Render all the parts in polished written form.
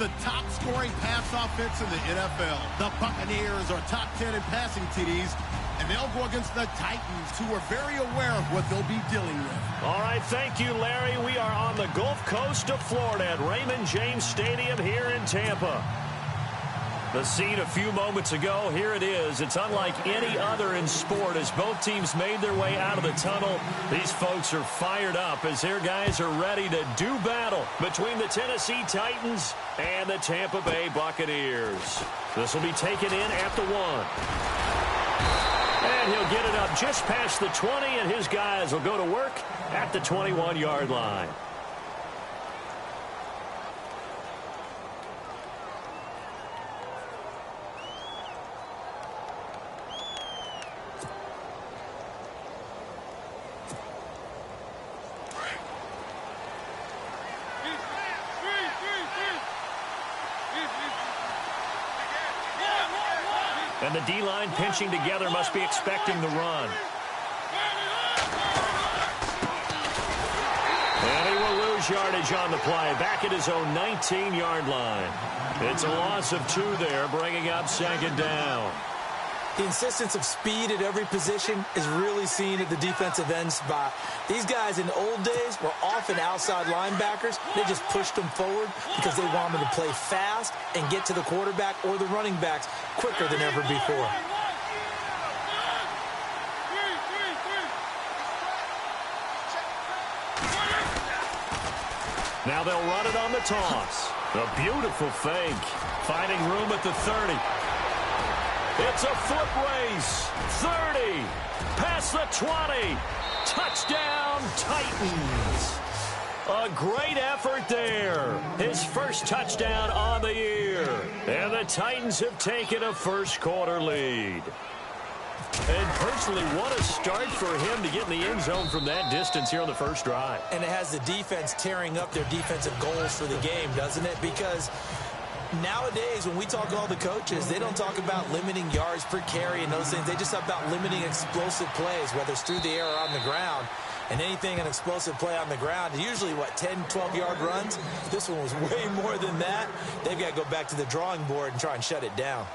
the top-scoring pass offense in the NFL. The Buccaneers are top 10 in passing TDs, and they'll go against the Titans, who are very aware of what they'll be dealing with. All right, thank you, Larry. We are on the Gulf Coast of Florida at Raymond James Stadium here in Tampa. The scene a few moments ago, here it is. It's unlike any other in sport as both teams made their way out of the tunnel. These folks are fired up as their guys are ready to do battle between the Tennessee Titans and the Tampa Bay Buccaneers. This will be taken in at the 1. And he'll get it up just past the 20, and his guys will go to work at the 21-yard line. And the D-line pinching together must be expecting the run. And he will lose yardage on the play, back at his own 19-yard line. It's a loss of 2 there, bringing up 2nd down. The insistence of speed at every position is really seen at the defensive end spot. These guys in the old days were often outside linebackers. They just pushed them forward because they wanted to play fast and get to the quarterback or the running backs quicker than ever before. Now they'll run it on the toss. A beautiful fake. Finding room at the 30. It's a foot race. 30. Past the 20. Touchdown, Titans. A great effort there. His first touchdown on the year. And the Titans have taken a first-quarter lead. And personally, what a start for him to get in the end zone from that distance here on the first drive. And it has the defense tearing up their defensive goals for the game, doesn't it? Because nowadays, when we talk to all the coaches, they don't talk about limiting yards per carry and those things. They just talk about limiting explosive plays, whether it's through the air or on the ground. And anything an explosive play on the ground, usually, 10, 12-yard runs? This one was way more than that. They've got to go back to the drawing board and try and shut it down.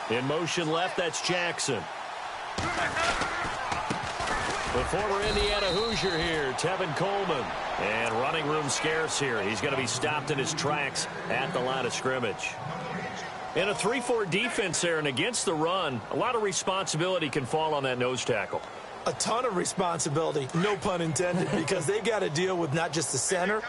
In motion left, that's Jackson. The former Indiana Hoosier here, Tevin Coleman. And running room scarce here. He's going to be stopped in his tracks at the line of scrimmage. In a 3-4 defense there and against the run, a lot of responsibility can fall on that nose tackle. A ton of responsibility, no pun intended, because they've got to deal with not just the center,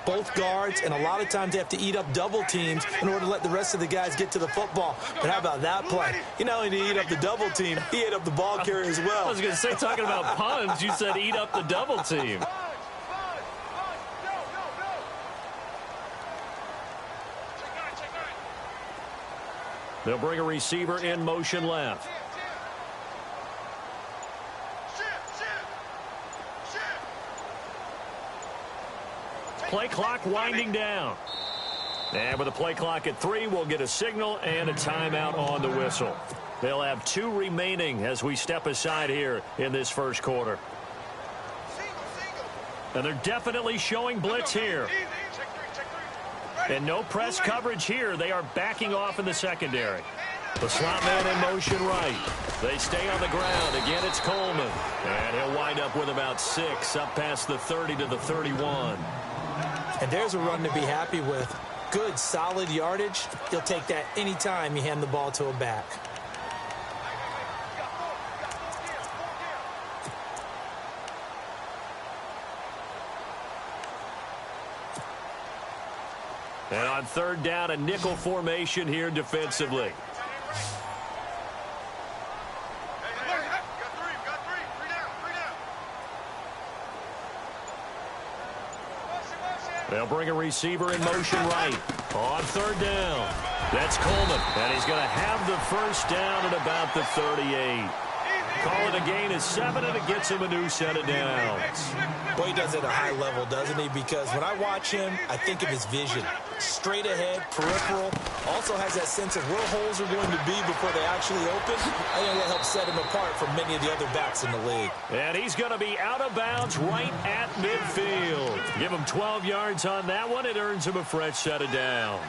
both guards, and a lot of times they have to eat up double teams in order to let the rest of the guys get to the football. But how about that play? He not only did he eat up the double team, he ate up the ball carrier as well. I was going to say, talking about puns, you said eat up the double team. They'll bring a receiver in motion left. Play clock winding down. And with a play clock at 3, we'll get a signal and a timeout on the whistle. They'll have 2 remaining as we step aside here in this first quarter. And they're definitely showing blitz here. And no press coverage here. They are backing off in the secondary. The slot man in motion right. They stay on the ground. Again, it's Coleman. And he'll wind up with about 6 up past the 30 to the 31. And there's a run to be happy with. Good, solid yardage. You'll take that anytime you hand the ball to a back. And on 3rd down, a nickel formation here defensively. They'll bring a receiver in motion right. On 3rd down. That's Coleman. And he's going to have the first down at about the 38. Call it a gain of 7, and it gets him a new set of downs. Boy, he does it at a high level, doesn't he? Because when I watch him, I think of his vision. Straight ahead, peripheral. Also has that sense of where holes are going to be before they actually open. I think that helps set him apart from many of the other backs in the league. And he's going to be out of bounds right at midfield. Give him 12 yards on that one. It earns him a fresh set of downs.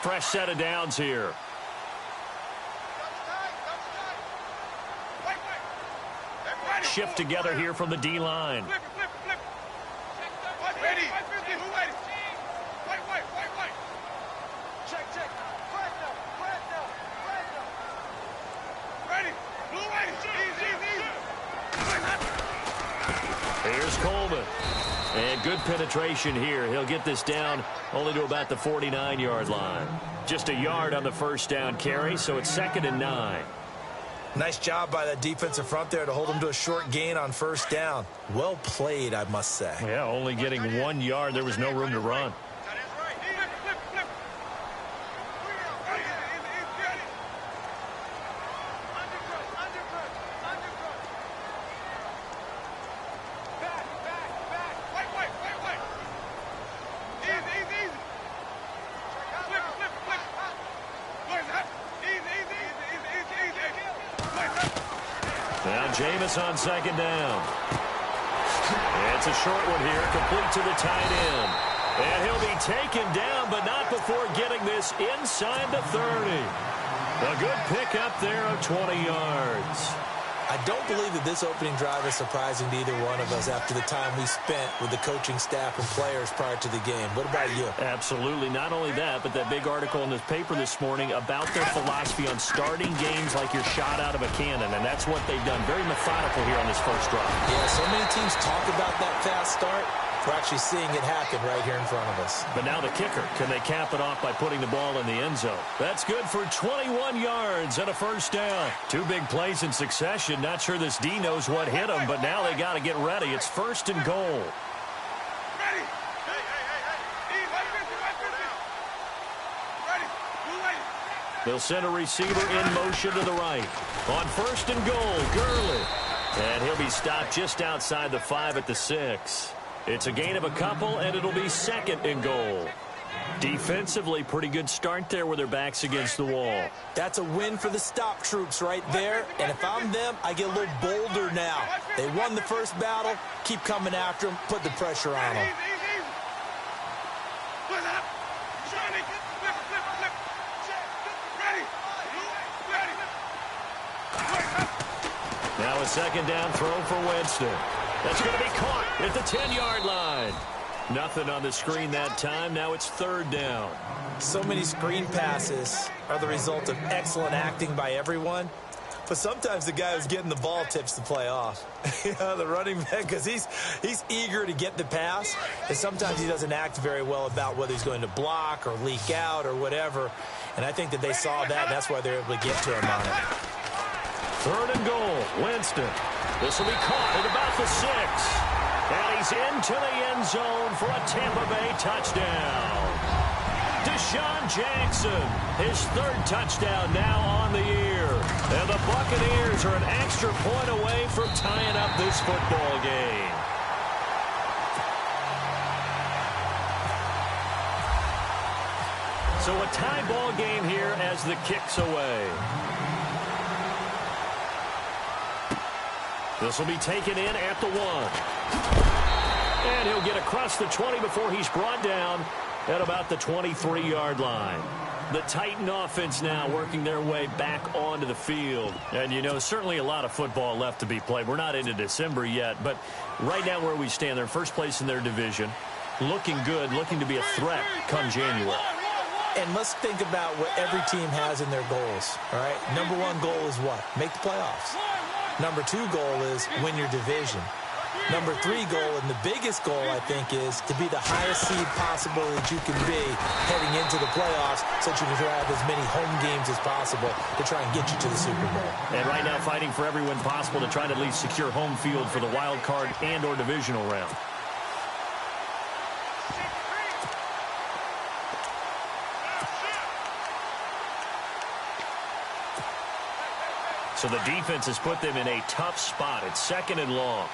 Fresh set of downs here. Shift together here from the D-line. Here's Coleman. And good penetration here. He'll get this down only to about the 49-yard line. Just a yard on the first down carry, so it's 2nd and 9. Nice job by that defensive front there to hold him to a short gain on first down. Well played, I must say. Yeah, only getting 1 yard. There was no room to run. Now Jameis on 2nd down. It's a short one here, complete to the tight end. And he'll be taken down, but not before getting this inside the 30. A good pickup there of 20 yards. I don't believe that this opening drive is surprising to either one of us after the time we spent with the coaching staff and players prior to the game. What about you? Absolutely. Not only that, but that big article in this paper this morning about their philosophy on starting games like you're shot out of a cannon, and that's what they've done. Very methodical here on this first drive. Yeah, so many teams talk about that fast start. We're actually seeing it happen right here in front of us. But now the kicker. Can they cap it off by putting the ball in the end zone? That's good for 21 yards and a first down. 2 big plays in succession. Not sure this D knows what hit him, but now they got to get ready. It's 1st and goal. They'll send a receiver in motion to the right. On 1st and goal, Gurley. And he'll be stopped just outside the 5 at the 6. It's a gain of a couple, and it'll be 2nd and goal. Defensively, pretty good start there with their backs against the wall. That's a win for the stop troops right there. And if I'm them, I get a little bolder now. They won the first battle. Keep coming after them. Put the pressure on them. Now a 2nd down throw for Winston. That's going to be caught at the 10-yard line. Nothing on the screen that time. Now it's 3rd down. So many screen passes are the result of excellent acting by everyone. But sometimes the guy who's getting the ball tips the play off. The running back, because he's eager to get the pass. And sometimes he doesn't act very well about whether he's going to block or leak out or whatever. And I think that they saw that. And that's why they're able to get to him on it. 3rd and goal. Winston. This will be caught at about the 6. And he's into the end zone for a Tampa Bay touchdown. Deshaun Jackson, his 3rd touchdown now on the year. And the Buccaneers are an extra point away from tying up this football game. So a tie ball game here as the kick's away. This will be taken in at the 1. And he'll get across the 20 before he's brought down at about the 23-yard line. The Titan offense now working their way back onto the field. And, you know, certainly a lot of football left to be played. We're not into December yet, but right now where we stand, they're first place in their division. Looking good, looking to be a threat come January. And let's think about what every team has in their goals, all right? Number 1 goal is what? Make the playoffs. Number 2 goal is win your division. Number 3 goal, and the biggest goal, I think, is to be the highest seed possible that you can be heading into the playoffs so that you can have as many home games as possible to try and get you to the Super Bowl. And right now fighting for every win possible to try to at least secure home field for the wild card and or divisional round. So the defense has put them in a tough spot. It's 2nd and long.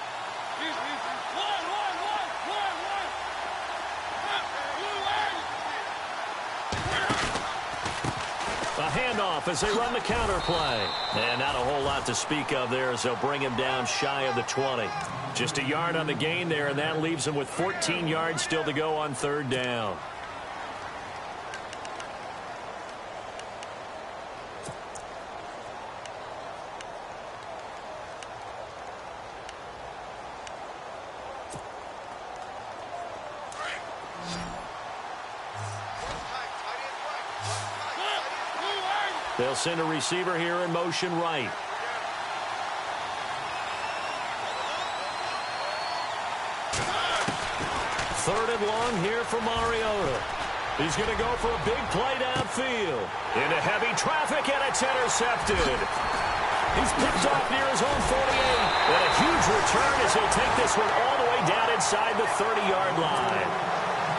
A handoff as they run the counter play. And not a whole lot to speak of there as they'll bring him down shy of the 20. Just a yard on the gain there, and that leaves them with 14 yards still to go on 3rd down. They'll send a receiver here in motion right. Third and long here for Mariota. He's going to go for a big play downfield. Into heavy traffic, and it's intercepted. He's picked off near his own 48. And a huge return as he'll take this one all the way down inside the 30-yard line.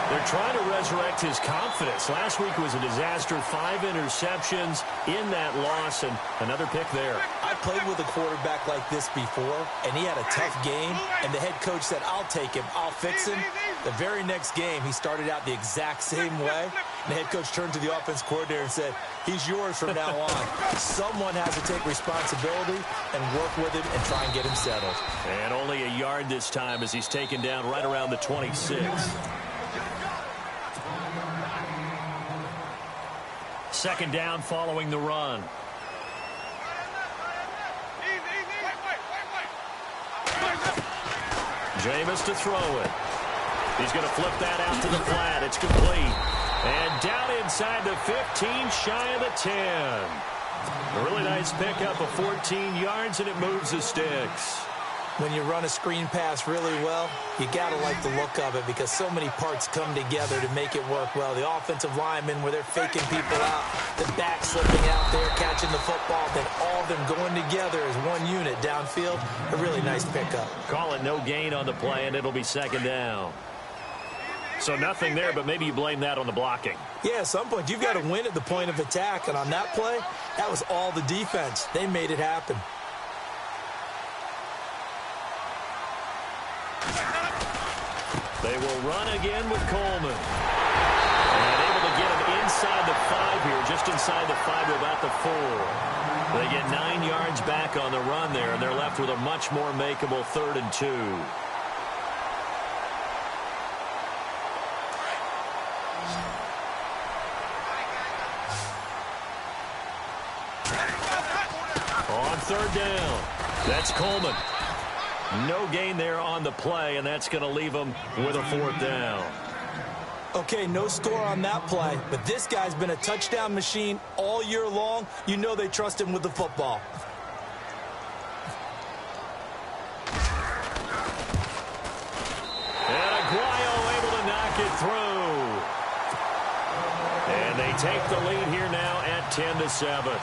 They're trying to resurrect his confidence. Last week was a disaster. 5 interceptions in that loss, and another pick there. I played with a quarterback like this before, and he had a tough game, and the head coach said, I'll take him, I'll fix him. The very next game, he started out the exact same way. The head coach turned to the offense coordinator and said, he's yours from now on. Someone has to take responsibility and work with him and try and get him settled. And only a yard this time as he's taken down right around the 26. Second down following the run. Jameis to throw it. He's going to flip that out to the flat. It's complete. And down inside the 15, shy of the 10. A really nice pickup of 14 yards, and it moves the sticks. When you run a screen pass really well, you got to like the look of it because so many parts come together to make it work well. The offensive linemen, where they're faking people out, the back slipping out there, catching the football, then all of them going together as one unit downfield. A really nice pickup. Call it no gain on the play, and it'll be 2nd down. So nothing there, but maybe you blame that on the blocking. Yeah, at some point, you've got to win at the point of attack, and on that play, that was all the defense. They made it happen. They will run again with Coleman. And able to get him inside the 5 here, just inside the 5 to about the 4. They get 9 yards back on the run there, and they're left with a much more makeable 3rd and 2. On 3rd down, that's Coleman. No gain there on the play, and that's going to leave them with a 4th down. Okay, no score on that play, but this guy's been a touchdown machine all year long. You know they trust him with the football. And Aguayo able to knock it through. And they take the lead here now at 10-7.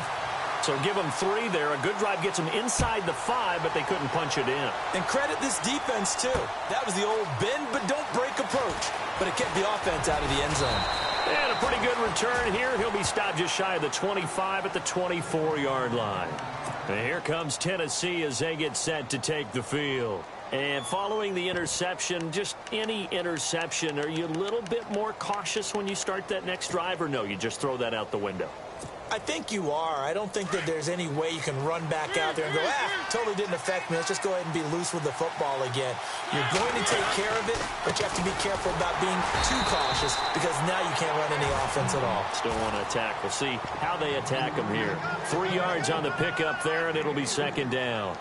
So give them 3 there. A good drive gets them inside the 5, but they couldn't punch it in. And credit this defense, too. That was the old bend but don't break approach. But it kept the offense out of the end zone. And a pretty good return here. He'll be stopped just shy of the 25 at the 24-yard line. And here comes Tennessee as they get set to take the field. And following the interception, just any interception, are you a little bit more cautious when you start that next drive, or no, you just throw that out the window? I think you are. I don't think that there's any way you can run back out there and go, totally didn't affect me. Let's just go ahead and be loose with the football again. You're going to take care of it, but you have to be careful about being too cautious because now you can't run any offense at all. Still want to attack. We'll see how they attack them here. 3 yards on the pickup there, and it'll be 2nd down.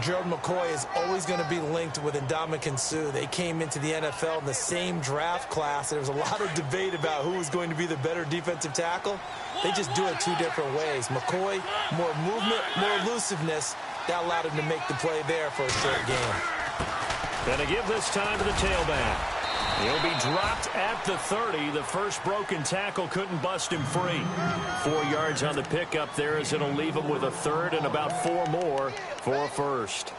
Gerald McCoy is always going to be linked with Ndamukong Suh. They came into the NFL in the same draft class. There was a lot of debate about who was going to be the better defensive tackle. They just do it 2 different ways. McCoy, more movement, more elusiveness. That allowed him to make the play there for a short game. Gonna give this time to the tailback. He'll be dropped at the 30. The first broken tackle couldn't bust him free. 4 yards on the pickup there as it'll leave him with a 3rd and about 4 more for a 1st.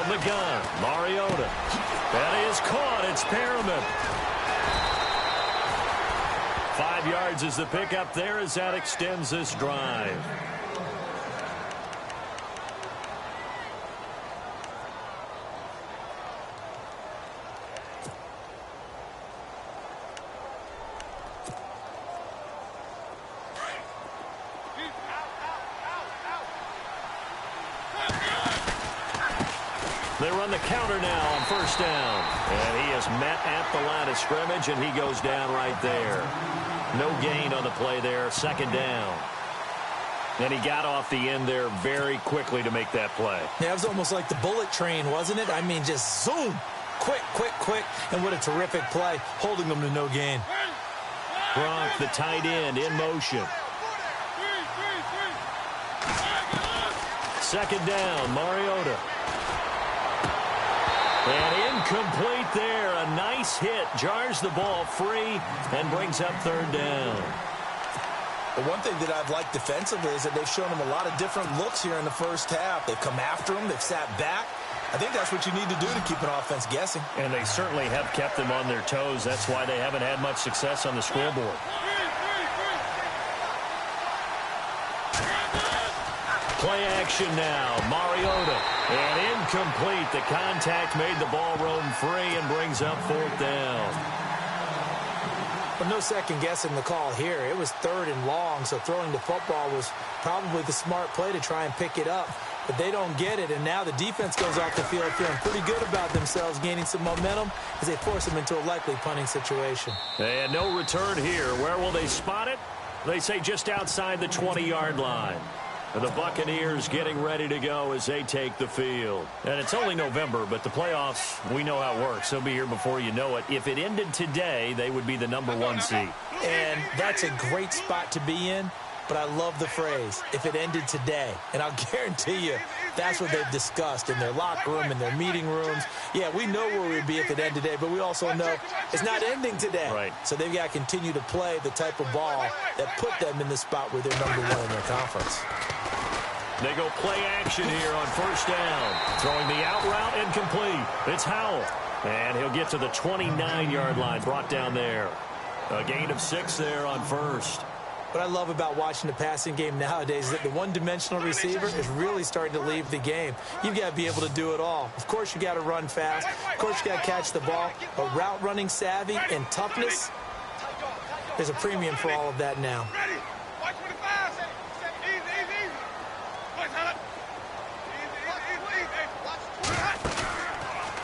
From the gun, Mariota. That is caught. It's Perriman. 5 yards is the pickup there as that extends this drive. They run the counter now on first down. And he is met at the line of scrimmage, and he goes down right there. No gain on the play there, second down. And he got off the end there very quickly to make that play. Yeah, it was almost like the bullet train, wasn't it? I mean, just zoom. Quick, quick, quick. And what a terrific play, holding them to no gain. Gronk, the tight end, in motion. Second down, Mariota. And incomplete there. A nice hit. Jars the ball free and brings up third down. The one thing that I've liked defensively is that they've shown him a lot of different looks here in the first half. They've come after him. They've sat back. I think that's what you need to do to keep an offense guessing. And they certainly have kept them on their toes. That's why they haven't had much success on the scoreboard. Play action now. Mariota. And incomplete. The contact made the ball roam free and brings up fourth down. Well, no second guessing the call here. It was third and long, so throwing the football was probably the smart play to try and pick it up. But they don't get it, and now the defense goes off the field feeling pretty good about themselves, gaining some momentum as they force them into a likely punting situation. And no return here. Where will they spot it? They say just outside the 20-yard line. The Buccaneers getting ready to go as they take the field. And it's only November, but the playoffs, we know how it works. They'll be here before you know it. If it ended today, they would be the #1 seed. And that's a great spot to be in, but I love the phrase, if it ended today. And I'll guarantee you, that's what they've discussed in their locker room, in their meeting rooms. Yeah, we know where we'd be if it ended today, but we also know it's not ending today. Right. So they've got to continue to play the type of ball that put them in the spot where they're #1 in their conference. They go play action here on first down. Throwing the out route incomplete. It's Howell. And he'll get to the 29-yard line, brought down there. A gain of 6 there on first. What I love about watching the passing game nowadays is that the one-dimensional receiver is really starting to leave the game. You've got to be able to do it all. Of course, you got to run fast. Of course, you got to catch the ball. But route running savvy and toughness, there's a premium for all of that now.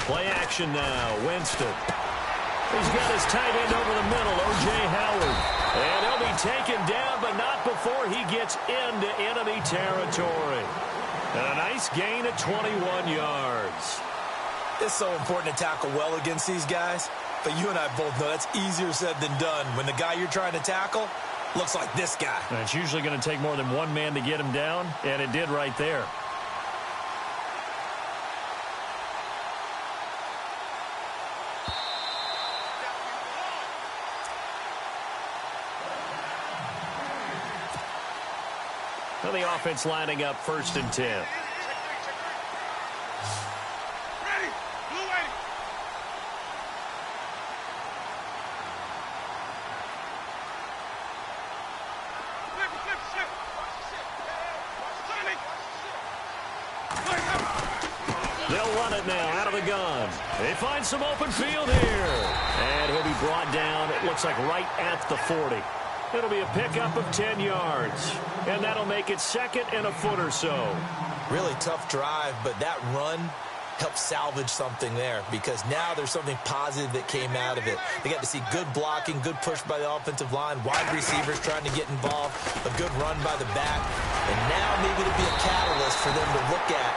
Play action now. Winston. He's got his tight end over the middle, O.J. Howard. And he'll be taken down, but not before he gets into enemy territory. And a nice gain of 21 yards. It's so important to tackle well against these guys, but you and I both know that's easier said than done when the guy you're trying to tackle looks like this guy. And it's usually going to take more than one man to get him down, and it did right there. Well, the offense lining up 1st and 10. They'll run it now out of the gun. They find some open field here. And he'll be brought down, it looks like right at the 40. It'll be a pickup of 10 yards. And that'll make it 2nd and a foot or so. Really tough drive, but that run helped salvage something there because now there's something positive that came out of it. They got to see good blocking, good push by the offensive line, wide receivers trying to get involved, a good run by the back. And now maybe it'll be a catalyst for them to look at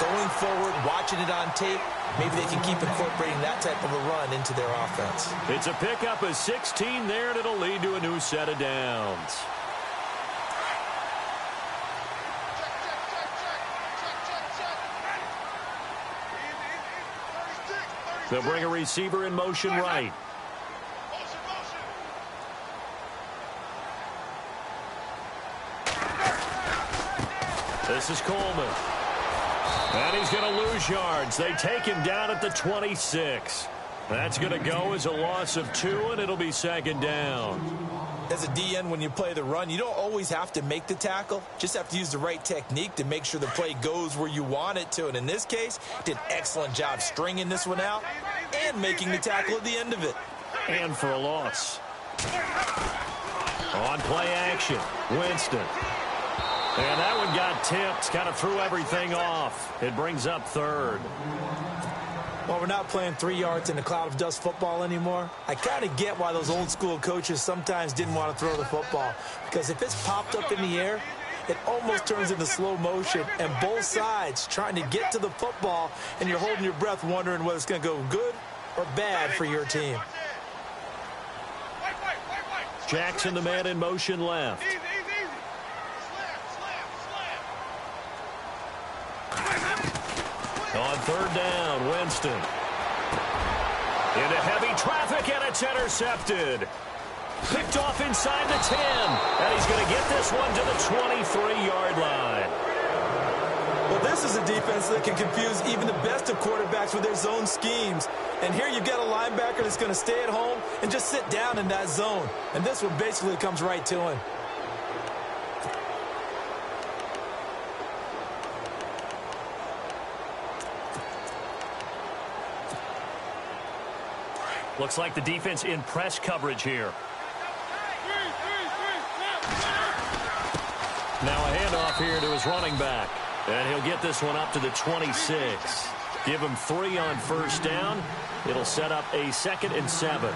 going forward, watching it on tape. Maybe they can keep incorporating that type of a run into their offense. It's a pickup of 16 there, and it'll lead to a new set of downs. They'll bring a receiver in motion right. This is Coleman. And he's going to lose yards. They take him down at the 26. That's going to go as a loss of 2, and it'll be second down. As a DN, when you play the run, you don't always have to make the tackle. Just have to use the right technique to make sure the play goes where you want it to. And in this case, did an excellent job stringing this one out and making the tackle at the end of it. And for a loss. On play action, Winston. And that one got tipped, kind of threw everything off. It brings up third. Well, we're not playing 3 yards in a cloud of dust football anymore. I kind of get why those old school coaches sometimes didn't want to throw the football. Because if it's popped up in the air, it almost turns into slow motion. And both sides trying to get to the football, and you're holding your breath wondering whether it's going to go good or bad for your team. Jackson, the man in motion left. On third down, Winston. Into heavy traffic, and it's intercepted. Picked off inside the 10. And he's going to get this one to the 23-yard line. Well, this is a defense that can confuse even the best of quarterbacks with their zone schemes. And here you've got a linebacker that's going to stay at home and just sit down in that zone. And this one basically comes right to him. Looks like the defense in press coverage here. Now a handoff here to his running back. And he'll get this one up to the 26. Give him 3 on first down. It'll set up a 2nd and 7.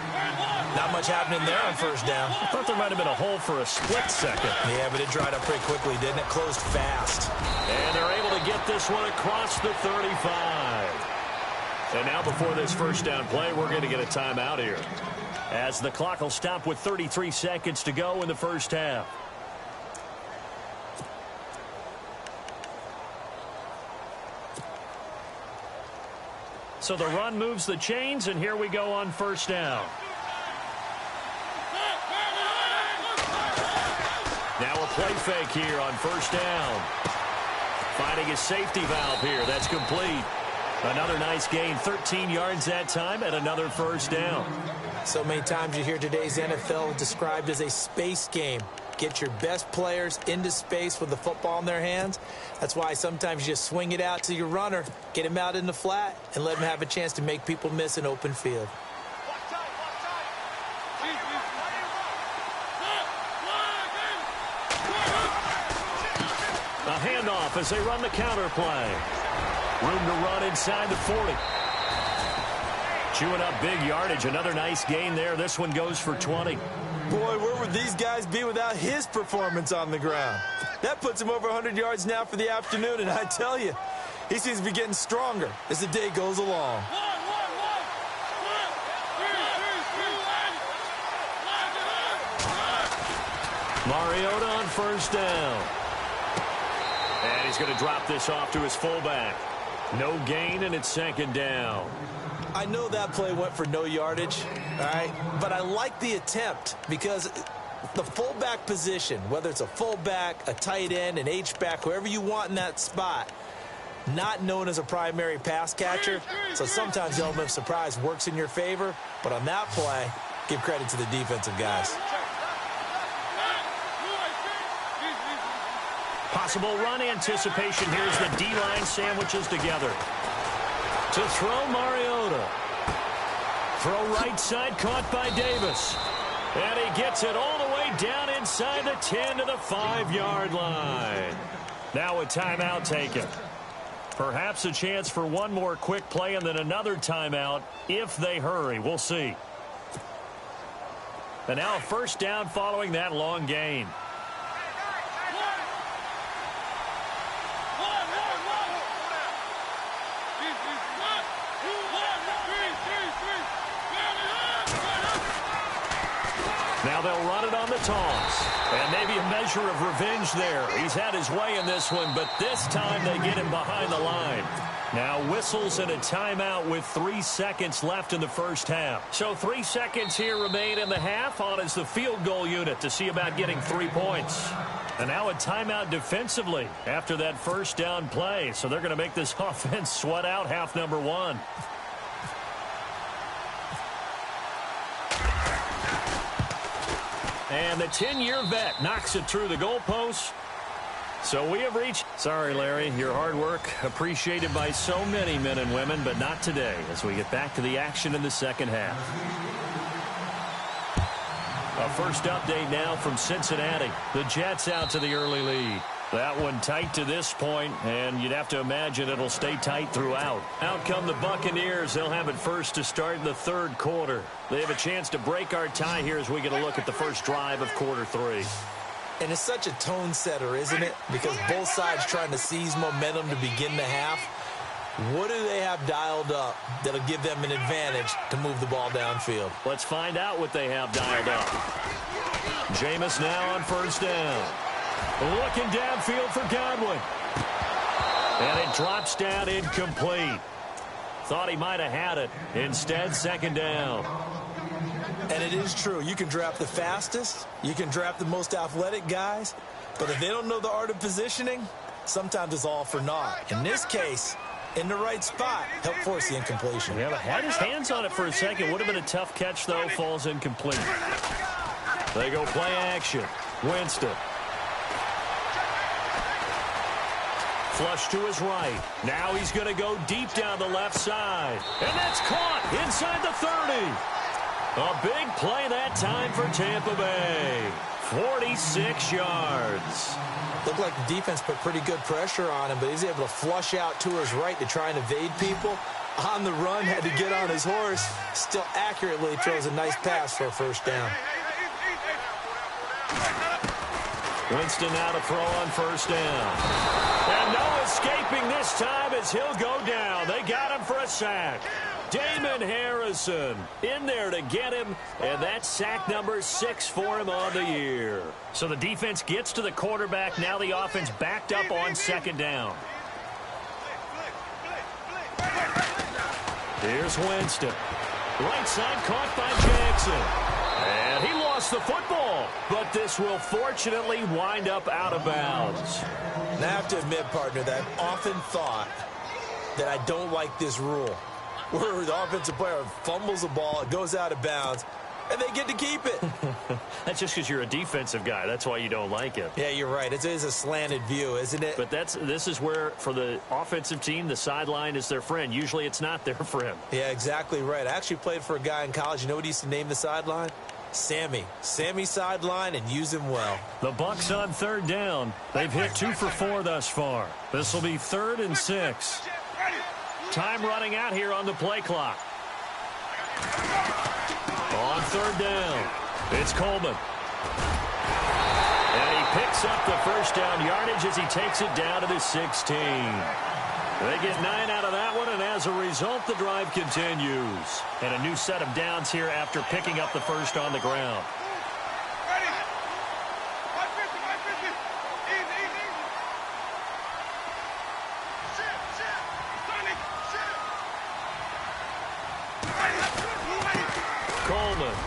Not much happening there on first down. I thought there might have been a hole for a split second. Yeah, but it dried up pretty quickly, didn't it? Closed fast. And they're able to get this one across the 35. And now before this first down play, we're going to get a timeout here, as the clock will stop with 33 seconds to go in the first half. So the run moves the chains, and here we go on first down. Now a play fake here on first down. Finding his safety valve here. That's complete. Another nice gain, 13 yards that time, and another first down. So many times you hear today's NFL described as a space game. Get your best players into space with the football in their hands. That's why sometimes you just swing it out to your runner, get him out in the flat, and let him have a chance to make people miss an open field. A handoff as they run the counter play. Room to run inside the 40. Chewing up big yardage. Another nice gain there. This one goes for 20. Boy, where would these guys be without his performance on the ground? That puts him over 100 yards now for the afternoon, and I tell you, he seems to be getting stronger as the day goes along. Mariota on first down. And he's going to drop this off to his fullback. No gain, and it's second down. I know that play went for no yardage, all right? But I like the attempt because the fullback position, whether it's a fullback, a tight end, an H-back, whoever you want in that spot, not known as a primary pass catcher. So sometimes the element of surprise works in your favor. But on that play, give credit to the defensive guys. Possible run anticipation. Here's the D-line sandwiches together. To throw, Mariota. Throw right side, caught by Davis. And he gets it all the way down inside the 10 to the 5-yard line. Now a timeout taken. Perhaps a chance for one more quick play and then another timeout if they hurry. We'll see. And now a first down following that long gain. Now they'll run it on the toss. And maybe a measure of revenge there. He's had his way in this one, but this time they get him behind the line. Now whistles and a timeout with 3 seconds left in the first half. So 3 seconds here remain in the half. On is the field goal unit to see about getting 3 points. And now a timeout defensively after that first down play. So they're going to make this offense sweat out half number one. And the 10-year vet knocks it through the goalpost. So we have reached... Sorry, Larry, your hard work appreciated by so many men and women, but not today as we get back to the action in the second half. A first update now from Cincinnati. The Jets out to the early lead. That one tight to this point, and you'd have to imagine it'll stay tight throughout. Out come the Buccaneers. They'll have it first to start in the third quarter. They have a chance to break our tie here as we get a look at the first drive of quarter three. And it's such a tone setter, isn't it? Because both sides trying to seize momentum to begin the half. What do they have dialed up that'll give them an advantage to move the ball downfield? Let's find out what they have dialed up. Jameis now on first down. Looking downfield for Godwin. And it drops down incomplete. Thought he might have had it. Instead, second down. And it is true. You can draft the fastest. You can draft the most athletic guys. But if they don't know the art of positioning, sometimes it's all for naught. In this case, in the right spot, help force the incompletion. Yeah, had his hands on it for a second. Would have been a tough catch, though. Falls incomplete. They go play action. Winston. Flush to his right. Now he's going to go deep down the left side. And that's caught inside the 30. A big play that time for Tampa Bay. 46 yards. Looked like the defense put pretty good pressure on him, but he's able to flush out to his right to try and evade people. On the run, had to get on his horse. Still accurately throws a nice pass for a first down. Winston now to throw on first down. And no escaping this time as he'll go down. They got him for a sack. Damon Harrison in there to get him, and that's sack number 6 for him on the year. So the defense gets to the quarterback. Now the offense backed up on second down. Here's Winston. Right side caught by Jackson. And he lost the football, but this will fortunately wind up out of bounds. And I have to admit, partner, that I've often thought that I don't like this rule, where the offensive player fumbles the ball, it goes out of bounds, and they get to keep it. That's just because you're a defensive guy. That's why you don't like it. Yeah, you're right. It is a slanted view, isn't it? But this is where, for the offensive team, the sideline is their friend. Usually it's not their friend. Yeah, exactly right. I actually played for a guy in college. You know what he used to name the sideline? Sammy. Sammy sideline, and use him well. The Bucs on third down. They've hit 2 for 4 thus far. This will be 3rd and 6. Time running out here on the play clock. On third down, it's Coleman. And he picks up the first down yardage as he takes it down to the 16. They get 9 out of that one, and as a result, the drive continues. And a new set of downs here after picking up the first on the ground. Coleman.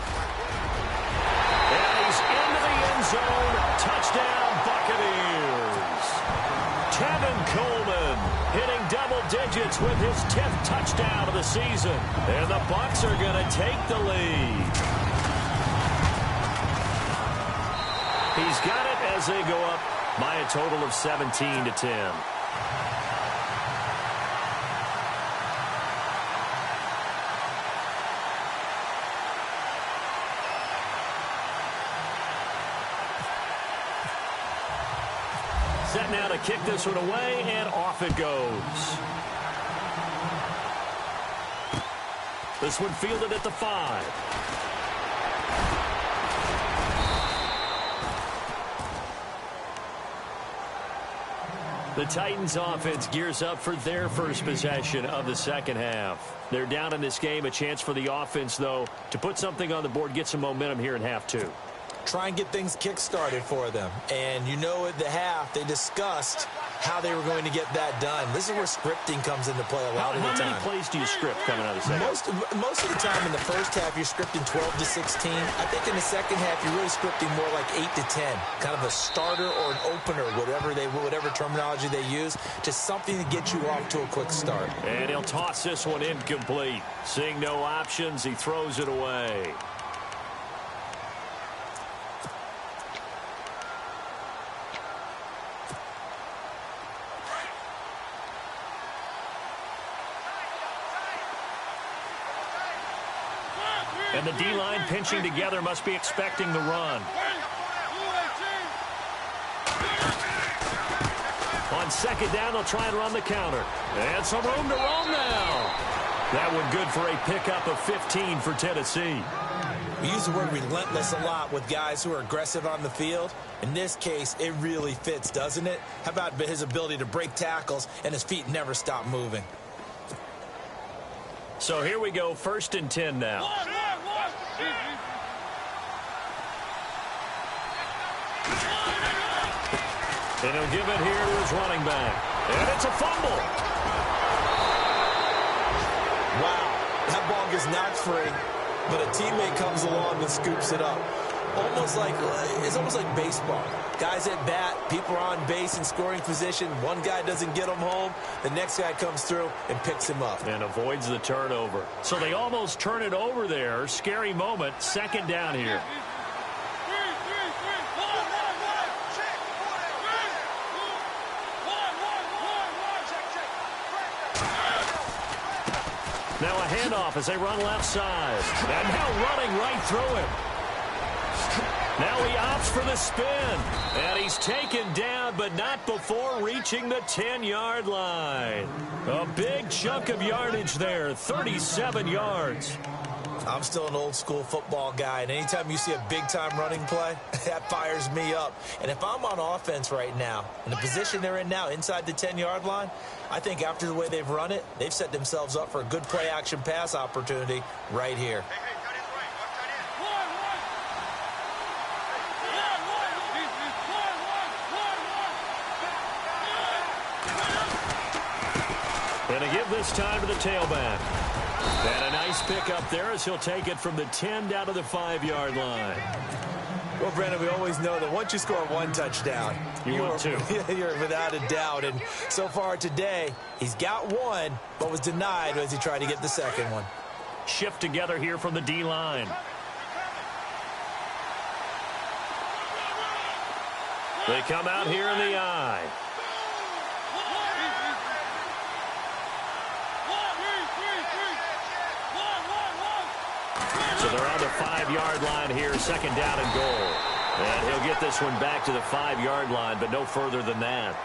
And he's into the end zone. Touchdown, Buccaneers. Tevin Coleman hitting double digits with his 10th touchdown of the season. And the Bucs are going to take the lead. He's got it as they go up by a total of 17-10. Set now to kick this one away, and off it goes. This one fielded at the 5. The Titans offense gears up for their first possession of the second half. They're down in this game. A chance for the offense, though, to put something on the board, get some momentum here in half 2. Try and get things kick-started for them. And you know at the half, they discussed how they were going to get that done. This is where scripting comes into play a lot of the time. How many plays do you script coming out of the second? Most of the time in the first half, you're scripting 12 to 16. I think in the second half, you're really scripting more like 8 to 10, kind of a starter or an opener, whatever terminology they use, just something to get you off to a quick start. And he'll toss this one incomplete. Seeing no options, he throws it away. And the D-line pinching together must be expecting the run. On second down, they'll try and run the counter. And some room to roam now. That one good for a pickup of 15 for Tennessee. We use the word relentless a lot with guys who are aggressive on the field. In this case, it really fits, doesn't it? How about his ability to break tackles and his feet never stop moving? So here we go, 1st and 10 now. And he'll give it here to his running back. And it's a fumble. Wow, that ball gets knocked free, but a teammate comes along and scoops it up. It's almost like baseball. Guys at bat, people are on base in scoring position. One guy doesn't get him home. The next guy comes through and picks him up. And avoids the turnover. So they almost turn it over there. Scary moment. 2nd down here. Now a handoff as they run left side. And now running right through him. Now he opts for the spin. And he's taken down, but not before reaching the 10-yard line. A big chunk of yardage there, 37 yards. I'm still an old-school football guy, and anytime you see a big-time running play, that fires me up. And if I'm on offense right now, in the position they're in now, inside the 10-yard line, I think after the way they've run it, they've set themselves up for a good play-action pass opportunity right here. And to give this time to the tailback. And a nice pickup there as he'll take it from the 10 down to the 5-yard line. Well, Brandon, we always know that once you score one touchdown, you're without a doubt. And so far today, he's got one, but was denied as he tried to get the second one. Shift together here from the D-line. They come out here in the I. So they're on the 5-yard line here, 2nd down and goal. And he'll get this one back to the 5-yard line, but no further than that.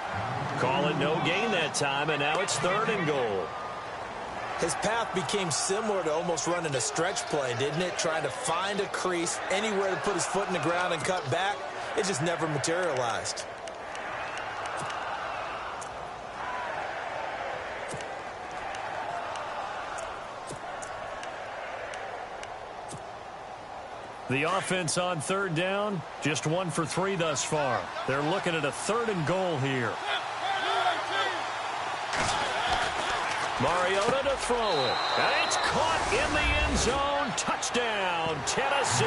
Call it no gain that time, and now it's 3rd and goal. His path became similar to almost running a stretch play, didn't it? Trying to find a crease, anywhere to put his foot in the ground and cut back. It just never materialized. The offense on 3rd down, just 1 for 3 thus far. They're looking at a 3rd and goal here. Mariota to throw it. And it's caught in the end zone. Touchdown, Tennessee.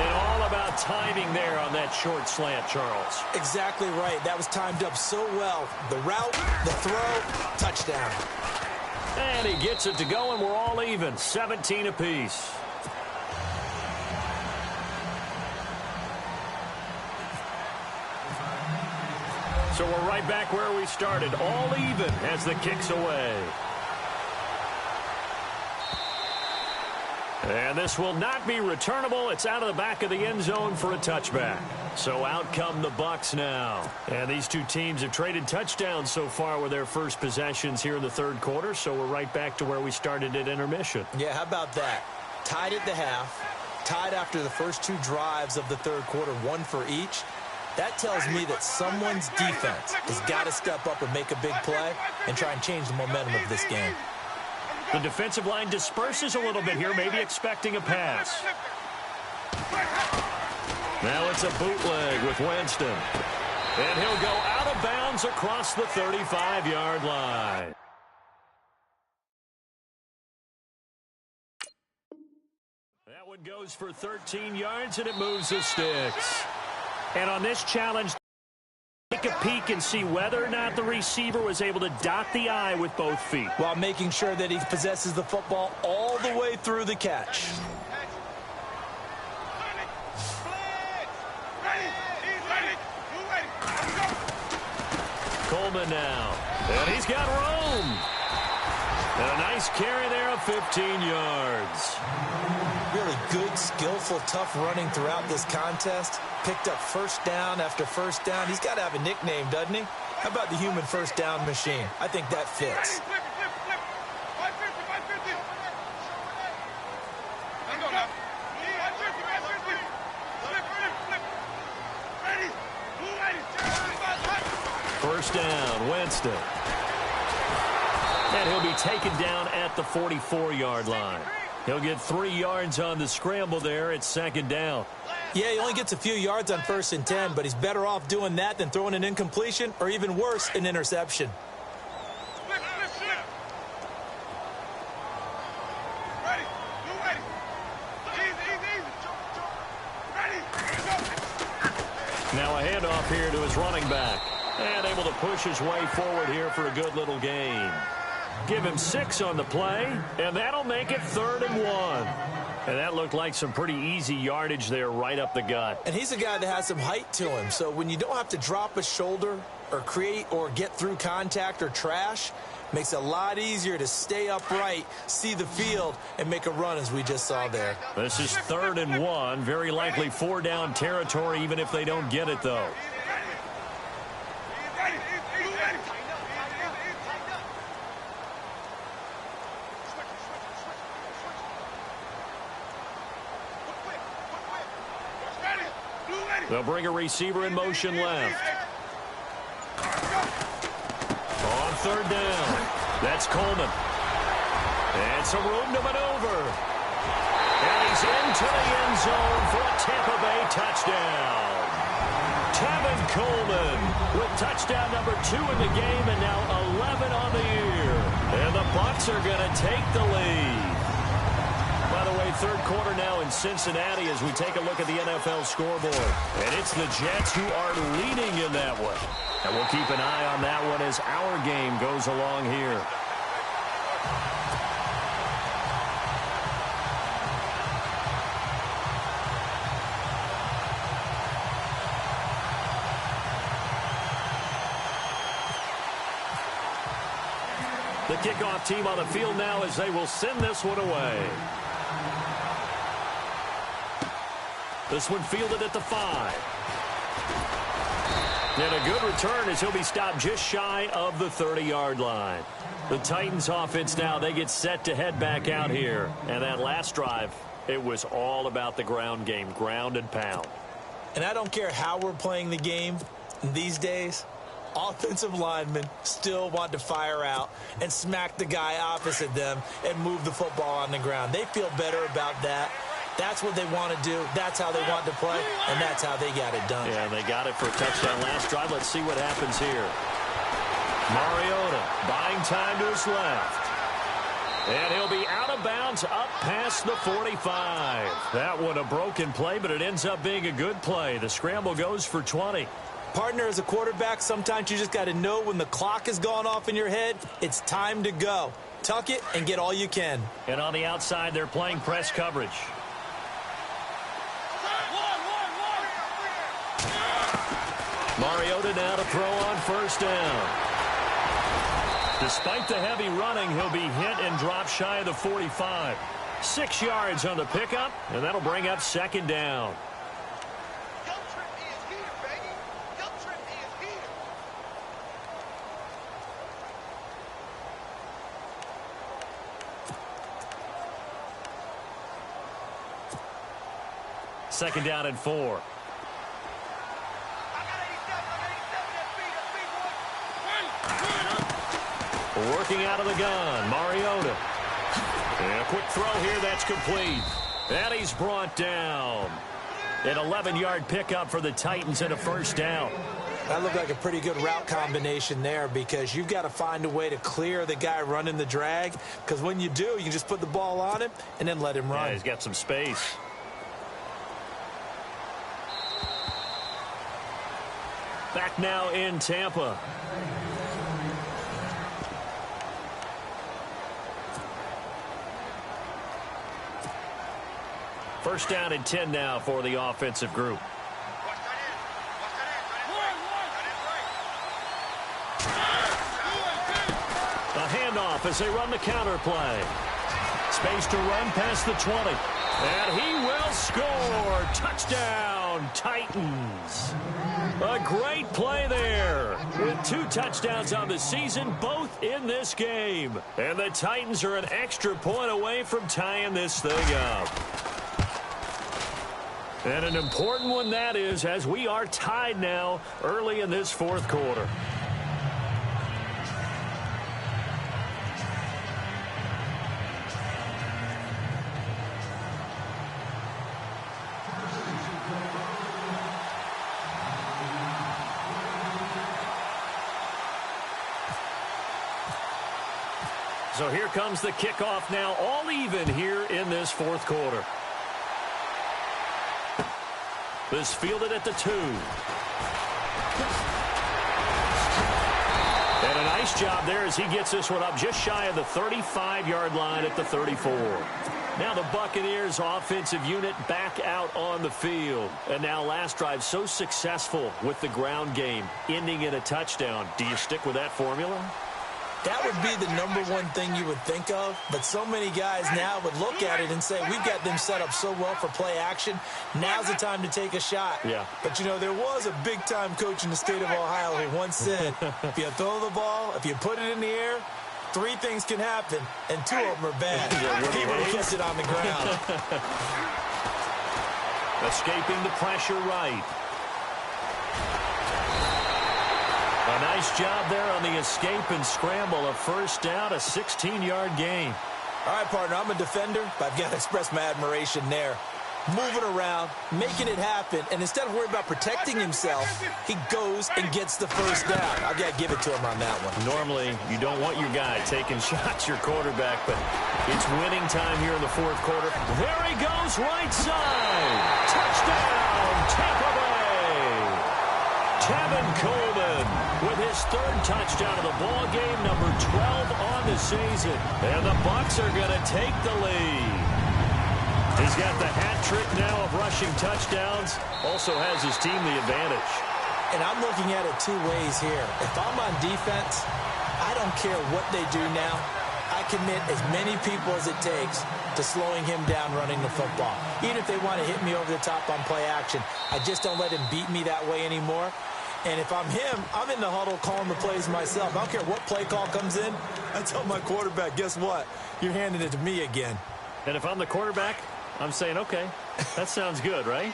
And all about timing there on that short slant, Charles. Exactly right. That was timed up so well. The route, the throw, touchdown. And he gets it to go, and we're all even, 17 apiece. So we're right back where we started, all even as the kick's away. And this will not be returnable. It's out of the back of the end zone for a touchback. So out come the Bucs now. And these two teams have traded touchdowns so far with their first possessions here in the 3rd quarter. So we're right back to where we started at intermission. Yeah, how about that? Tied at the half, tied after the first 2 drives of the 3rd quarter, 1 for each. That tells me that someone's defense has got to step up and make a big play and try and change the momentum of this game. The defensive line disperses a little bit here, maybe expecting a pass. Now it's a bootleg with Winston. And he'll go out of bounds across the 35-yard line. That one goes for 13 yards, and it moves the sticks. And on this challenge, take a peek and see whether or not the receiver was able to dot the I with both feet, while making sure that he possesses the football all the way through the catch. Coleman now, and he's got room. And a nice carry there of 15 yards. Really good, skillful, tough running throughout this contest. Picked up first down after first down. He's got to have a nickname, doesn't he? How about the human first down machine? I think that fits. First down, Winston. And he'll be taken down at the 44-yard line. He'll get 3 yards on the scramble there. It's second down. Yeah, he only gets a few yards on 1st and 10, but he's better off doing that than throwing an incompletion or even worse, an interception. Now a handoff here to his running back. And able to push his way forward here for a good little gain. Give him 6 on the play, and that'll make it 3rd and 1. And that looked like some pretty easy yardage there right up the gut. And he's a guy that has some height to him, so when you don't have to drop a shoulder or create or get through contact or trash, makes it a lot easier to stay upright, see the field, and make a run as we just saw there. This is 3rd and 1, very likely 4-down territory even if they don't get it, though. They'll bring a receiver in motion left. On 3rd down, that's Coleman. And some room to maneuver. And he's into the end zone for a Tampa Bay touchdown. Tevin Coleman with touchdown number 2 in the game and now 11 on the year. And the Bucs are going to take the lead. By the way, 3rd quarter now in Cincinnati as we take a look at the NFL scoreboard. And it's the Jets who are leading in that one. And we'll keep an eye on that one as our game goes along here. The kickoff team on the field now as they will send this one away. This one fielded at the 5. And a good return as he'll be stopped just shy of the 30-yard line. The Titans offense now, they get set to head back out here. And that last drive, it was all about the ground game, ground and pound. And I don't care how we're playing the game these days, offensive linemen still want to fire out and smack the guy opposite them and move the football on the ground. They feel better about that. That's what they want to do. That's how they want to play, and that's how they got it done. Yeah, they got it for a touchdown last drive. Let's see what happens here. Mariota buying time to his left. And he'll be out of bounds up past the 45. That one a broken play, but it ends up being a good play. The scramble goes for 20. Partner, as a quarterback, sometimes you just got to know when the clock has gone off in your head, it's time to go. Tuck it and get all you can. And on the outside, they're playing press coverage. Mariota now to throw on 1st down. Despite the heavy running, he'll be hit and drop shy of the 45. 6 yards on the pickup, and that'll bring up 2nd down. Second down and 4. Working out of the gun, Mariota. And a quick throw here, that's complete. And he's brought down. An 11-yard pickup for the Titans and a 1st down. That looked like a pretty good route combination there because you've got to find a way to clear the guy running the drag, because when you do, you can just put the ball on him and then let him run. Yeah, he's got some space. Back now in Tampa. First down and 10 now for the offensive group. The handoff as they run the counter play. Space to run past the 20. And he will score. Touchdown, Titans. A great play there. With 2 touchdowns on the season, both in this game. And the Titans are an extra point away from tying this thing up. And an important one that is, as we are tied now early in this fourth quarter. So here comes the kickoff now, all even here in this fourth quarter. This fielded at the 2. And a nice job there as he gets this one up just shy of the 35-yard line at the 34. Now the Buccaneers offensive unit back out on the field. And now last drive so successful with the ground game, ending in a touchdown. Do you stick with that formula? That would be the #1 thing you would think of, but so many guys now would look at it and say, we've got them set up so well for play action. Now's the time to take a shot. Yeah. But, you know, there was a big-time coach in the state of Ohio who once said, if you throw the ball, if you put it in the air, 3 things can happen, and 2 of them are bad. People who gets it on the ground. Escaping the pressure right. A nice job there on the escape and scramble. A first down, a 16-yard gain. All right, partner, I'm a defender, but I've got to express my admiration there. Moving around, making it happen, and instead of worrying about protecting himself, he goes and gets the first down. I've got to give it to him on that one. Normally, you don't want your guy taking shots, your quarterback, but it's winning time here in the fourth quarter. There he goes, right side. Touchdown, Tampa Bay. Tevin Coleman with his 3rd touchdown of the ball game, number 12 on the season. And the Bucs are going to take the lead. He's got the hat trick now of rushing touchdowns. Also has his team the advantage. And I'm looking at it 2 ways here. If I'm on defense, I don't care what they do now. I commit as many people as it takes to slowing him down running the football. Even if they want to hit me over the top on play action, I just don't let him beat me that way anymore. And if I'm him, I'm in the huddle calling the plays myself. I don't care what play call comes in. I tell my quarterback, guess what? You're handing it to me again. And if I'm the quarterback, I'm saying, okay, that sounds good, right?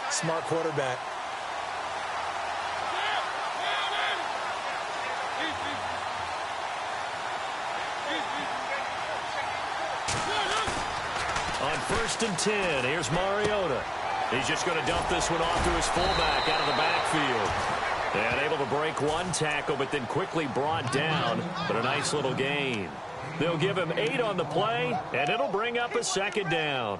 Smart quarterback. On 1st and 10, here's Mariota. He's just going to dump this one off to his fullback out of the backfield. And able to break 1 tackle, but then quickly brought down. But a nice little gain. They'll give him 8 on the play, and it'll bring up a 2nd down.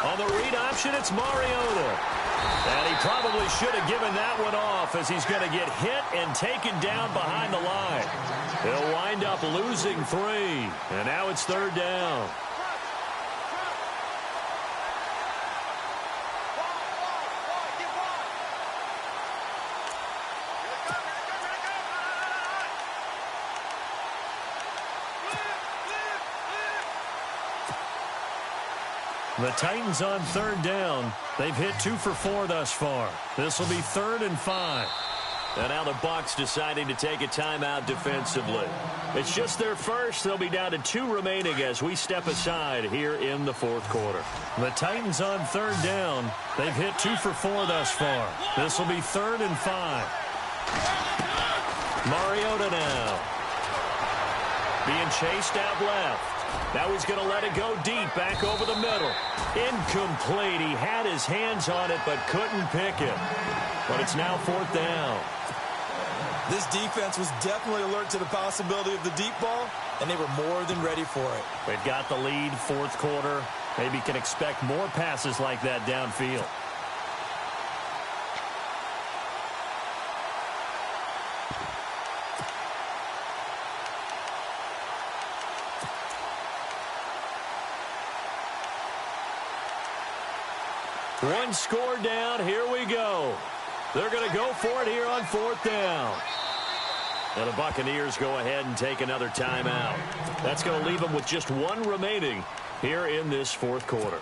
On the read option, it's Mariota. And he probably should have given that one off as he's going to get hit and taken down behind the line. He'll wind up losing 3. And now it's 3rd down. The Titans on 3rd down. They've hit 2 for 4 thus far. This will be 3rd and 5. And now the Bucs deciding to take a timeout defensively. It's just their first. They'll be down to 2 remaining as we step aside here in the fourth quarter. The Titans on third down. They've hit 2 for 4 thus far. This will be 3rd and 5. Mariota now. Being chased out left. Now he's going to let it go deep, back over the middle. Incomplete. He had his hands on it, but couldn't pick it. But it's now 4th down. This defense was definitely alert to the possibility of the deep ball, and they were more than ready for it. They've got the lead, 4th quarter. Maybe can expect more passes like that downfield. One score down. Here we go. They're going to go for it here on 4th down. And the Buccaneers go ahead and take another timeout. That's going to leave them with just 1 remaining here in this 4th quarter.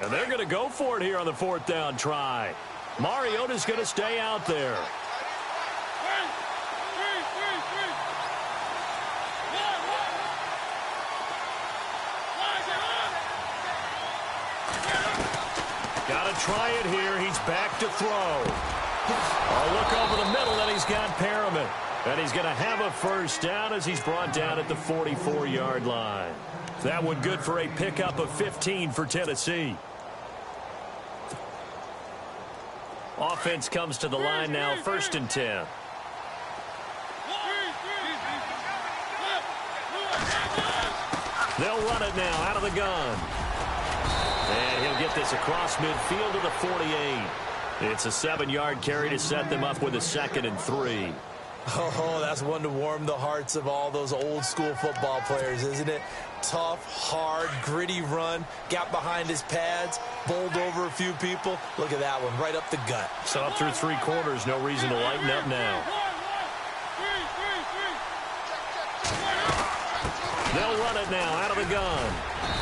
And they're going to go for it here on the 4th down try. Mariota's going to stay out there. Got to try it here. He's back to throw. A look over the middle, and he's got Perriman. And he's going to have a first down as he's brought down at the 44-yard line. That one good for a pickup of 15 for Tennessee. Offense comes to the line now, 1st and 10. They'll run it now out of the gun. And he'll get this across midfield to the 48. It's a 7-yard carry to set them up with a 2nd and 3. Oh, that's one to warm the hearts of all those old-school football players, isn't it? Tough, hard, gritty run, got behind his pads, bowled over a few people. Look at that one, right up the gut. So up through 3 quarters, no reason to lighten up now. They'll run it now out of the gun.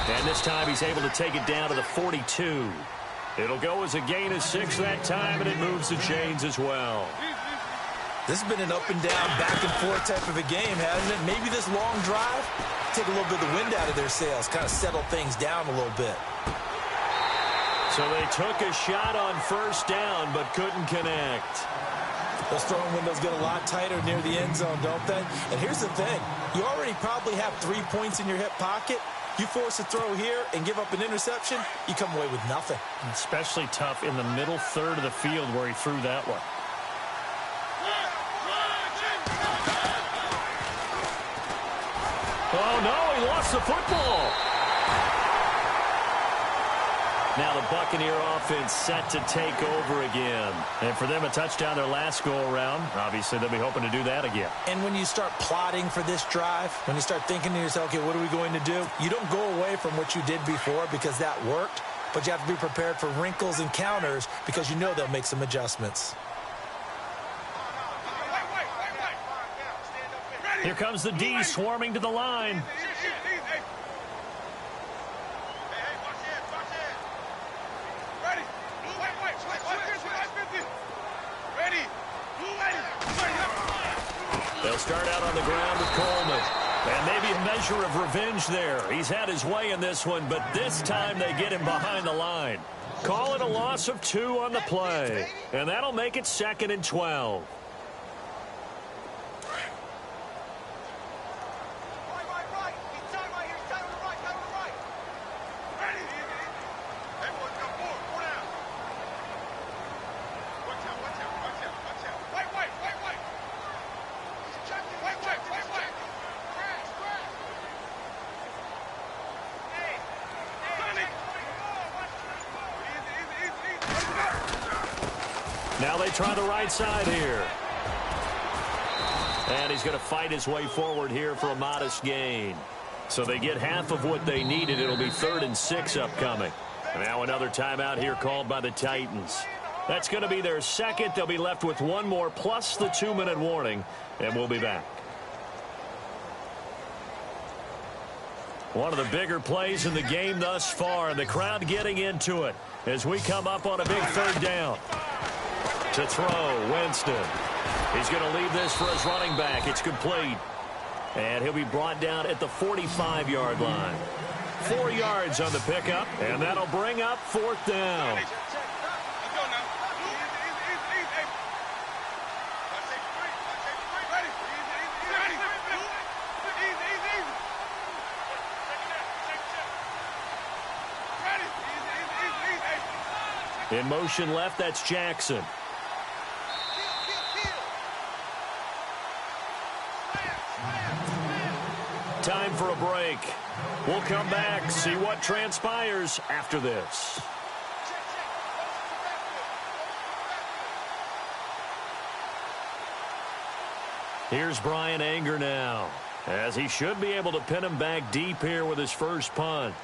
And this time he's able to take it down to the 42. It'll go as a gain of 6 that time, and it moves the chains as well. This has been an up-and-down, back-and-forth type of a game, hasn't it? Maybe this long drive, take a little bit of the wind out of their sails, kind of settle things down a little bit. So they took a shot on 1st down, but couldn't connect. Those throwing windows get a lot tighter near the end zone, don't they? And here's the thing. You already probably have 3 points in your hip pocket. You force a throw here and give up an interception, you come away with nothing. Especially tough in the middle third of the field where he threw that one. Oh, no, he lost the football. Now the Buccaneer offense set to take over again. And for them, a touchdown their last go-around. Obviously, they'll be hoping to do that again. And when you start plotting for this drive, when you start thinking to yourself, okay, what are we going to do? You don't go away from what you did before because that worked, but you have to be prepared for wrinkles and counters because you know they'll make some adjustments. Here comes the D swarming to the line. They'll start out on the ground with Coleman. And maybe a measure of revenge there. He's had his way in this one, but this time they get him behind the line. Call it a loss of 2 on the play. And that'll make it 2nd and 12. Now they try the right side here. And he's going to fight his way forward here for a modest gain. So they get half of what they needed. It'll be 3rd and 6 upcoming. And now another timeout here called by the Titans. That's going to be their 2nd. They'll be left with 1 more plus the 2-minute warning. And we'll be back. One of the bigger plays in the game thus far, and the crowd getting into it as we come up on a big third down. To throw, Winston. He's going to leave this for his running back. It's complete. And he'll be brought down at the 45-yard line. 4 yards on the pickup, and that'll bring up fourth down. In motion left, that's Jackson. Time for a break. We'll come back, see what transpires after this. Here's Brian Anger now, as he should be able to pin him back deep here with his first punt.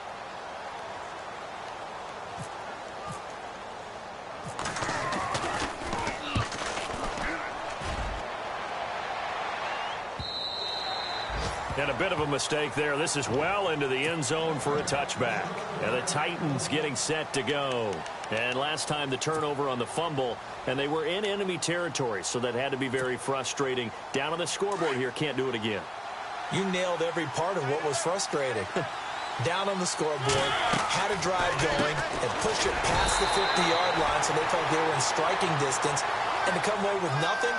And a bit of a mistake there. This is well into the end zone for a touchback. And the Titans getting set to go. And last time the turnover on the fumble, and they were in enemy territory, so that had to be very frustrating. Down on the scoreboard here, can't do it again. You nailed every part of what was frustrating. Down on the scoreboard, had a drive going, and pushed it past the 50-yard line so they felt they were in striking distance. And to come away with nothing,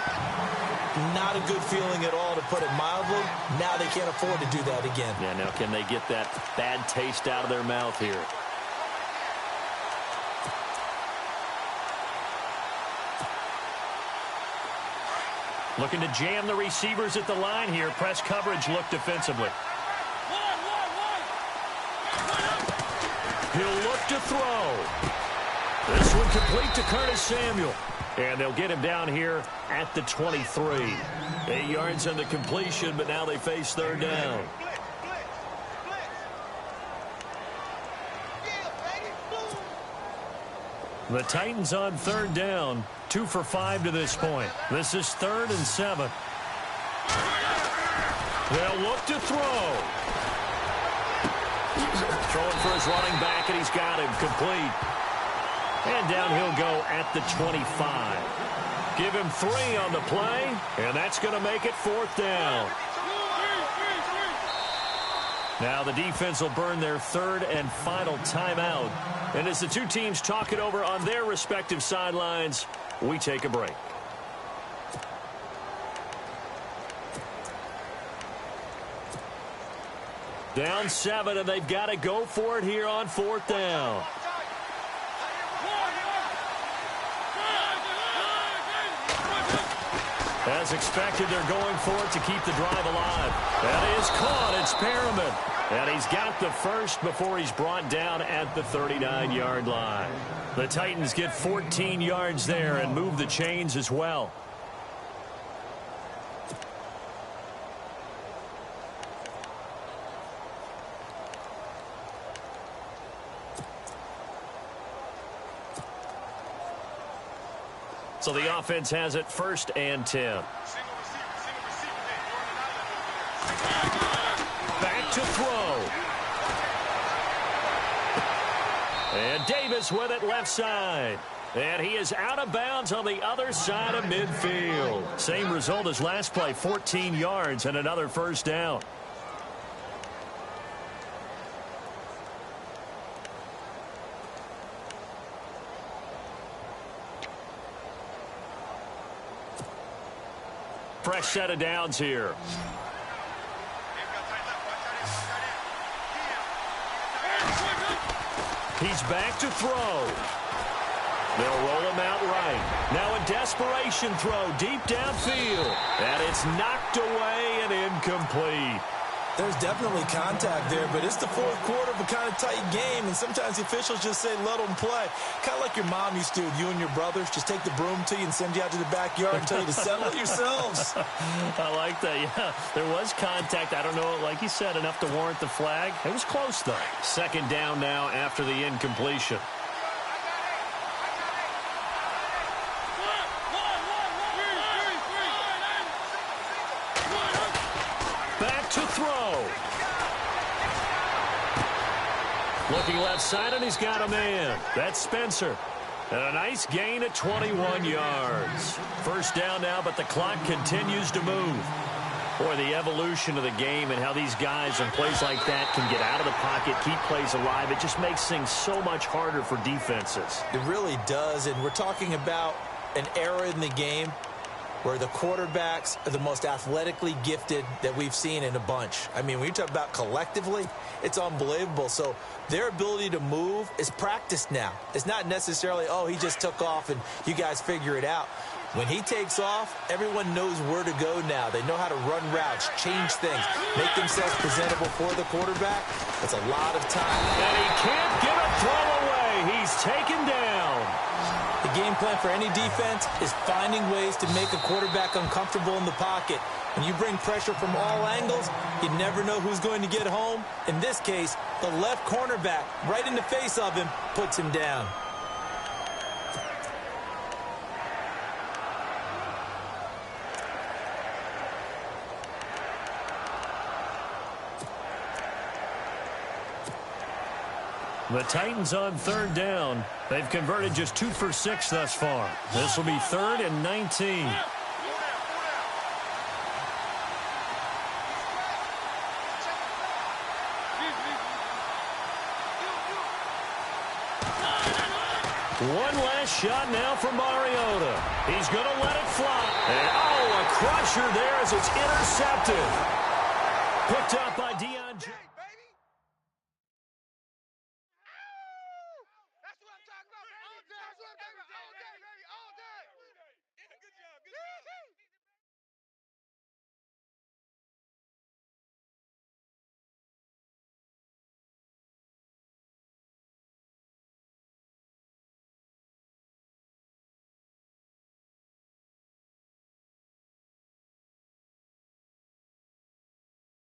not a good feeling at all, to put it mildly. Now they can't afford to do that again. Yeah, now can they get that bad taste out of their mouth here? Looking to jam the receivers at the line here. Press coverage look defensively. He'll look to throw. This one complete to Curtis Samuel. And they'll get him down here at the 23. 8 yards on the completion, but now they face third down. The Titans on third down, 2 for 5 to this point. This is 3rd and 7. They'll look to throw. Throwing for his running back, and he's got him complete. And down he'll go at the 25. Give him 3 on the play, and that's going to make it 4th down. Now the defense will burn their 3rd and final timeout. And as the two teams talk it over on their respective sidelines, we take a break. Down 7, and they've got to go for it here on 4th down. As expected, they're going for it to keep the drive alive. That is caught. It's Perriman. And he's got the first before he's brought down at the 39-yard line. The Titans get 14 yards there and move the chains as well. So the offense has it 1st and 10. Back to throw. And Davis with it left side. And he is out of bounds on the other side of midfield. Same result as last play, 14 yards and another 1st down. Fresh set of downs here. He's back to throw. They'll roll him out right. Now a desperation throw deep downfield. And it's knocked away and incomplete. There's definitely contact there, but it's the 4th quarter of a kind of tight game, and sometimes the officials just say, let them play. Kind of like your mom used to with you and your brothers. Just take the broom to you and send you out to the backyard and tell you to settle it yourselves. I like that, yeah. There was contact. I don't know, like you said, enough to warrant the flag. It was close, though. 2nd down now after the incompletion. Back to throw. Looking left side, and he's got a man. That's Spencer. And a nice gain at 21 yards. First down now, but the clock continues to move. Boy, the evolution of the game and how these guys in plays like that can get out of the pocket, keep plays alive, it just makes things so much harder for defenses. It really does, and we're talking about an era in the game where the quarterbacks are the most athletically gifted that we've seen in a bunch. I mean, when you talk about collectively, it's unbelievable. So their ability to move is practiced now. It's not necessarily, oh, he just took off and you guys figure it out. When he takes off, everyone knows where to go now. They know how to run routes, change things, make themselves presentable for the quarterback. That's a lot of time. And he can't get a throw away. He's taken down. The game plan for any defense is finding ways to make a quarterback uncomfortable in the pocket. When you bring pressure from all angles, you never know who's going to get home. In this case, the left cornerback, right in the face of him, puts him down. The Titans on third down. They've converted just 2 for 6 thus far. This will be 3rd and 19. One last shot now for Mariota. He's going to let it fly. And, oh, a crusher there as it's intercepted. Picked up by D.